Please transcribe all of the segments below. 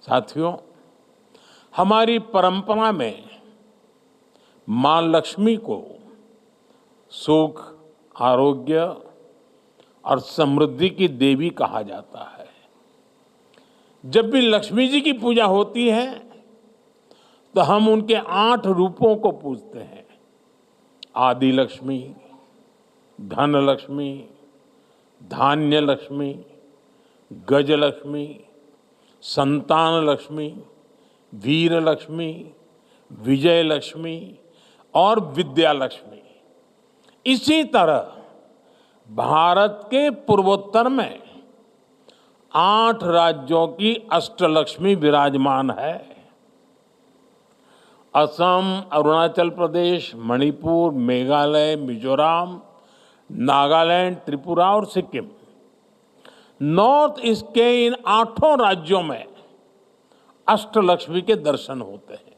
साथियों, हमारी परंपरा में मां लक्ष्मी को सुख, आरोग्य और समृद्धि की देवी कहा जाता है। जब भी लक्ष्मी जी की पूजा होती है तो हम उनके 8 रूपों को पूजते हैं। आदि लक्ष्मी, धन लक्ष्मी, धान्य लक्ष्मी, गज लक्ष्मी, संतान लक्ष्मी, वीर लक्ष्मी, विजय लक्ष्मी और विद्या लक्ष्मी। इसी तरह भारत के पूर्वोत्तर में 8 राज्यों की अष्टलक्ष्मी विराजमान है। असम, अरुणाचल प्रदेश, मणिपुर, मेघालय, मिजोरम, नागालैंड, त्रिपुरा और सिक्किम। नॉर्थ ईस्ट के इन 8 राज्यों में अष्टलक्ष्मी के दर्शन होते हैं।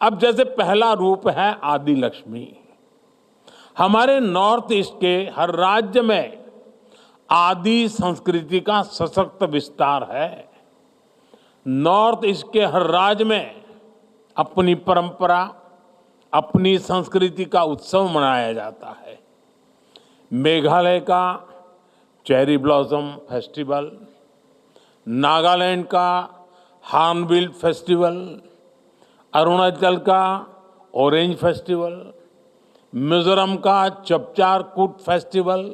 अब जैसे पहला रूप है आदि लक्ष्मी। हमारे नॉर्थ ईस्ट के हर राज्य में आदि संस्कृति का सशक्त विस्तार है। नॉर्थ ईस्ट के हर राज्य में अपनी परंपरा, अपनी संस्कृति का उत्सव मनाया जाता है। मेघालय का चेरी ब्लॉसम फेस्टिवल, नागालैंड का हॉर्नबिल फेस्टिवल, अरुणाचल का ऑरेंज फेस्टिवल, मिजोरम का चपचार कूट फेस्टिवल,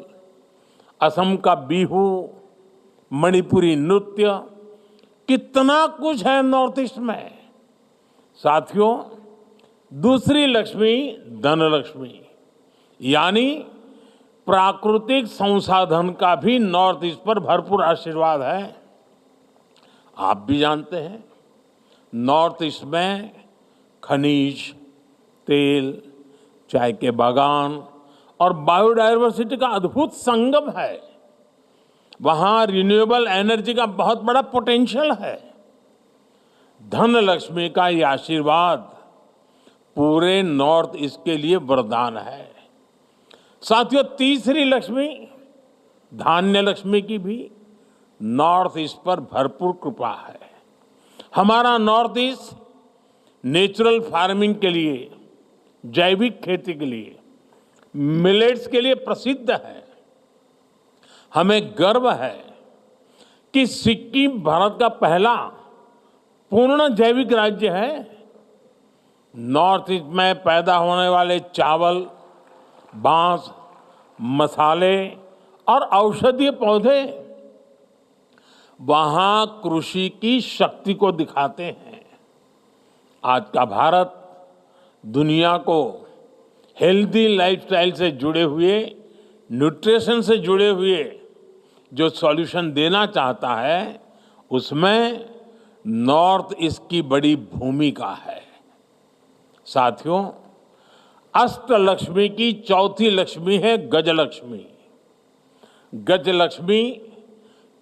असम का बिहू, मणिपुरी नृत्य, कितना कुछ है नॉर्थ ईस्ट में। साथियों, दूसरी लक्ष्मी धन लक्ष्मी, यानी प्राकृतिक संसाधन का भी नॉर्थ ईस्ट पर भरपूर आशीर्वाद है। आप भी जानते हैं, नॉर्थ ईस्ट में खनिज, तेल, चाय के बागान और बायोडायवर्सिटी का अद्भुत संगम है। वहां रिन्यूएबल एनर्जी का बहुत बड़ा पोटेंशियल है। धन लक्ष्मी का ये आशीर्वाद पूरे नॉर्थ ईस्ट के लिए वरदान है। साथियों, तीसरी लक्ष्मी धान्य लक्ष्मी की भी नॉर्थ ईस्ट पर भरपूर कृपा है। हमारा नॉर्थ ईस्ट नेचुरल फार्मिंग के लिए, जैविक खेती के लिए, मिलेट्स के लिए प्रसिद्ध है। हमें गर्व है कि सिक्किम भारत का पहला पूर्ण जैविक राज्य है। नॉर्थ ईस्ट में पैदा होने वाले चावल, बांस, मसाले और औषधीय पौधे वहां कृषि की शक्ति को दिखाते हैं। आज का भारत दुनिया को हेल्दी लाइफस्टाइल से जुड़े हुए, न्यूट्रिशन से जुड़े हुए जो सॉल्यूशन देना चाहता है, उसमें नॉर्थ ईस्ट की बड़ी भूमिका है। साथियों, अष्टलक्ष्मी की चौथी लक्ष्मी है गजलक्ष्मी। गजलक्ष्मी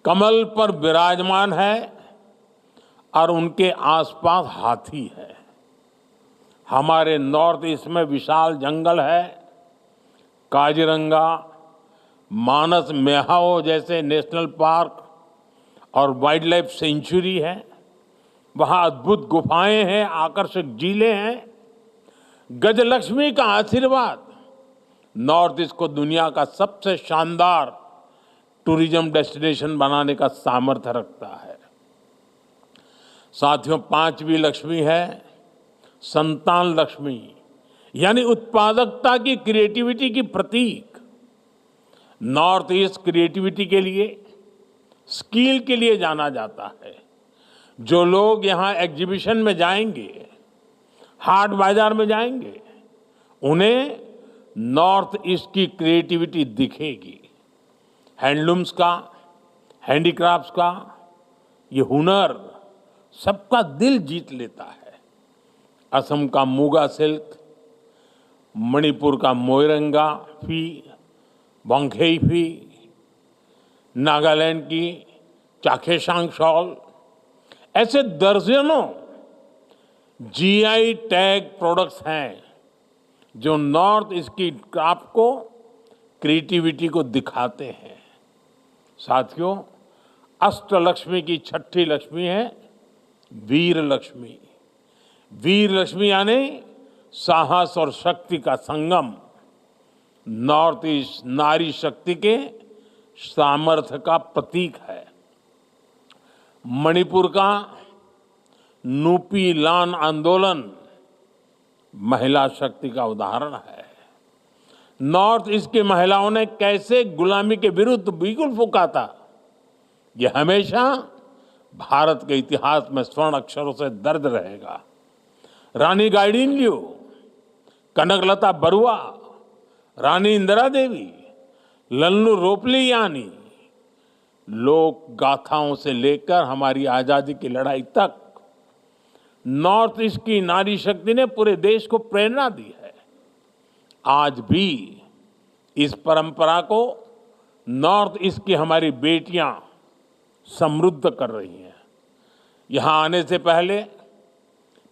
कमल पर विराजमान है और उनके आसपास हाथी है। हमारे नॉर्थ ईस्ट में विशाल जंगल है। काजीरंगा, मानस मेहाओ जैसे नेशनल पार्क और वाइल्ड लाइफ सेंचुरी है। वहाँ अद्भुत गुफाएं हैं, आकर्षक झीलें हैं। गजलक्ष्मी का आशीर्वाद नॉर्थ ईस्ट को दुनिया का सबसे शानदार टूरिज्म डेस्टिनेशन बनाने का सामर्थ्य रखता है। साथियों, 5वीं लक्ष्मी है संतान लक्ष्मी, यानी उत्पादकता की, क्रिएटिविटी की प्रतीक। नॉर्थ ईस्ट क्रिएटिविटी के लिए, स्किल के लिए जाना जाता है। जो लोग यहाँ एग्जीबिशन में जाएंगे, हाट बाजार में जाएंगे, उन्हें नॉर्थ ईस्ट की क्रिएटिविटी दिखेगी। हैंडलूम्स का, हैंडीक्राफ्ट्स का ये हुनर सबका दिल जीत लेता है। असम का मुगा सिल्क, मणिपुर का मोइरंगा फी, वांगखेई फी, नागालैंड की चाखेसांग शॉल, ऐसे दर्जनों जीआई टैग प्रोडक्ट्स हैं जो नॉर्थ ईस्ट की क्राफ्ट को, क्रिएटिविटी को दिखाते हैं। साथियों, अष्टलक्ष्मी की छठी लक्ष्मी है वीर लक्ष्मी। वीर लक्ष्मी यानी साहस और शक्ति का संगम, नॉर्थ ईस्ट नारी शक्ति के सामर्थ्य का प्रतीक है। मणिपुर का नुपी लान आंदोलन महिला शक्ति का उदाहरण है। नॉर्थ ईस्ट की महिलाओं ने कैसे गुलामी के विरुद्ध बिगुल फूंका था, यह हमेशा भारत के इतिहास में स्वर्ण अक्षरों से दर्ज रहेगा। रानी गाइडिनल्यू, कनकलता बरुआ, रानी इंदिरा देवी, लल्लू रोपलियानी, लोक गाथाओं से लेकर हमारी आजादी की लड़ाई तक नॉर्थ ईस्ट की नारी शक्ति ने पूरे देश को प्रेरणा दी है। आज भी इस परंपरा को नॉर्थ ईस्ट की हमारी बेटियां समृद्ध कर रही हैं। यहां आने से पहले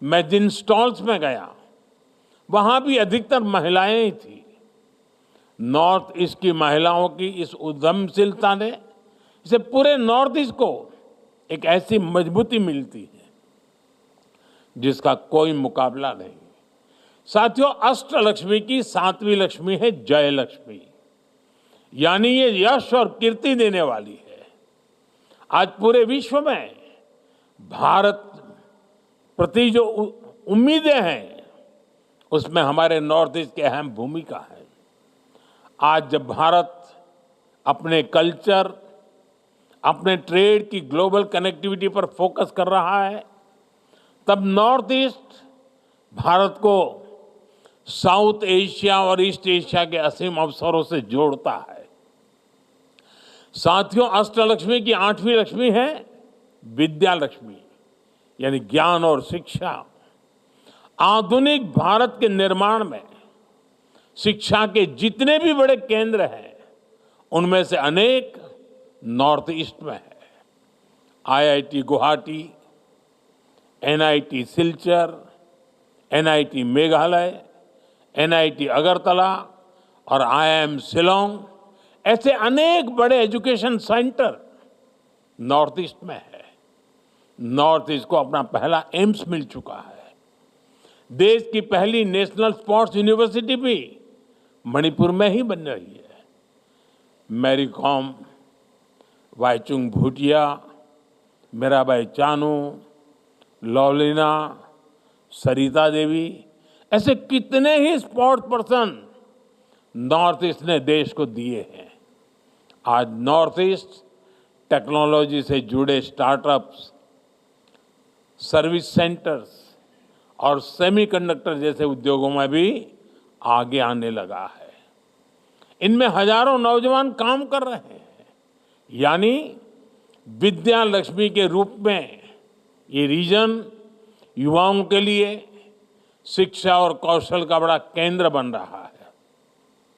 मैं जिन स्टॉल्स में गया, वहां भी अधिकतर महिलाएं ही थी। नॉर्थ ईस्ट की महिलाओं की इस उद्यमशीलता ने इसे पूरे नॉर्थ ईस्ट को एक ऐसी मजबूती मिलती है जिसका कोई मुकाबला नहीं। साथियों, अष्टलक्ष्मी की सातवीं लक्ष्मी है जय लक्ष्मी, यानी ये यश और कीर्ति देने वाली है। आज पूरे विश्व में भारत प्रति जो उम्मीदें हैं, उसमें हमारे नॉर्थ ईस्ट की अहम भूमिका है। आज जब भारत अपने कल्चर, अपने ट्रेड की ग्लोबल कनेक्टिविटी पर फोकस कर रहा है, तब नॉर्थ ईस्ट भारत को साउथ एशिया और ईस्ट एशिया के असीम अवसरों से जोड़ता है। साथियों, अष्टलक्ष्मी की आठवीं लक्ष्मी है विद्या लक्ष्मी, यानी ज्ञान और शिक्षा। आधुनिक भारत के निर्माण में शिक्षा के जितने भी बड़े केंद्र हैं, उनमें से अनेक नॉर्थ ईस्ट में है। IIT Guwahati, NIT Silchar, NIT Meghalaya, NIT Agartala और आईआईएम शिलोंग, ऐसे अनेक बड़े एजुकेशन सेंटर नॉर्थ ईस्ट में है। नॉर्थ ईस्ट को अपना पहला एम्स मिल चुका है। देश की पहली नेशनल स्पोर्ट्स यूनिवर्सिटी भी मणिपुर में ही बन रही है। मैरी कॉम, वाईचुंग भूटिया, मीराबाई चानू, लवलीना, सरिता देवी, ऐसे कितने ही स्पोर्ट्स पर्सन नॉर्थ ईस्ट ने देश को दिए हैं। आज नॉर्थ ईस्ट टेक्नोलॉजी से जुड़े स्टार्टअप्स, सर्विस सेंटर्स और सेमीकंडक्टर जैसे उद्योगों में भी आगे आने लगा है। इनमें हजारों नौजवान काम कर रहे हैं, यानी विद्या लक्ष्मी के रूप में ये रीजन युवाओं के लिए शिक्षा और कौशल का बड़ा केंद्र बन रहा है।